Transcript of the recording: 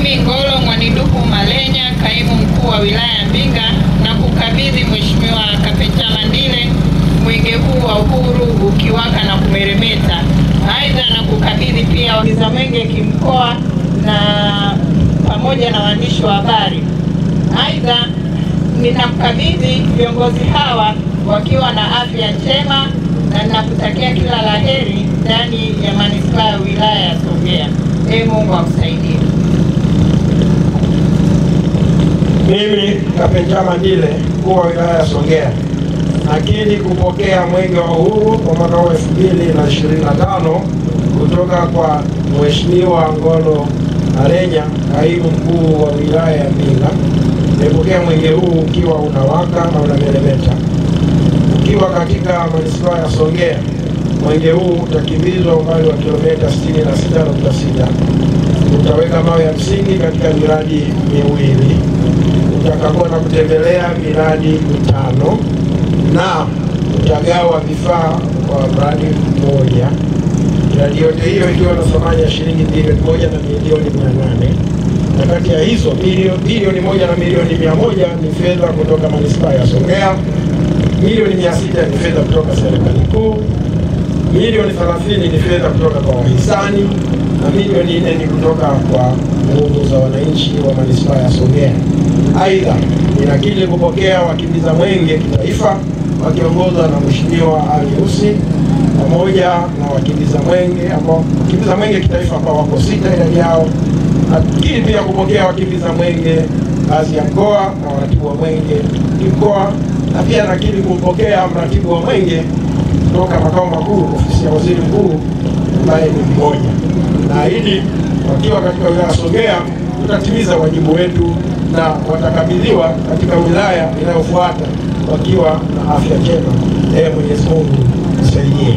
Mimi Ngolo Mwaniduku Malenya, kaimu mkuu wa wilaya Mbinga, na kukabidhi Mheshimiwa Kapecha Mandile mwenge huu wa uhuru ukiwaka na kumeremeta. Aidha na kukabidhi pia wakiza mwenge kimkoa na pamoja na waandishi wa habari. Aidha ninakukabidhi viongozi hawa wakiwa na afya njema na ninakutakia kila laheri ndani ya manispaa ya wilaya ya Songea. Mungu akusaidie. Mimi Kapecha Mandile, mkuu wa wilaya ya Songea, nakiri kupokea mwenge wa uhuru kwa mwaka 2025 kutoka kwa Mheshimiwa Ngolo Malenya, kaimu mkuu wa wilaya ya Mbinga. Nimepokea mwenge huu ukiwa unawaka na unameremeta. Ukiwa katika manispaa ya Songea, mwenge huu utakimbizwa umbali wa kilomita 66.6. Utaweka mawe ya msingi katika miradi miwili, utakagua na kutembelea miradi mitano, na utagawa vifaa kwa mradi mmoja. Miradi yote hiyo ikiwa na thamani ya shilingi bilioni 1 na milioni 800. Na kati ya hizo bilioni 1 na milioni 100 ni fedha kutoka manispaa ya Songea, milioni 600 ni fedha kutoka serikali kuu, milioni 30 ni fedha kutoka kwa wahisani, na milioni 4 ni kutoka kwa nguvu za wananchi wa manispaa ya Songea. Aidha, ninakiri kupokea wakimbiza mwenge kitaifa wakiongozwa na Mheshimiwa Ali Usi pamoja na wakimbiza mwenge kitaifa ambao wako 6 idadi yao. Nakiri pia kupokea wakimbiza mwenge ngazi ya mkoa na waratibu wa mwenge mkoa, na pia nakiri kumpokea mratibu wa mwenge kutoka makao makuu ofisi ya waziri mkuu ambaye ni mmoja. Naahidi wakiwa katika wilaya Songea tutatimiza wajibu wetu na watakabidhiwa katika wilaya inayofuata wakiwa na afya njema. Mwenyezi Mungu msaidie.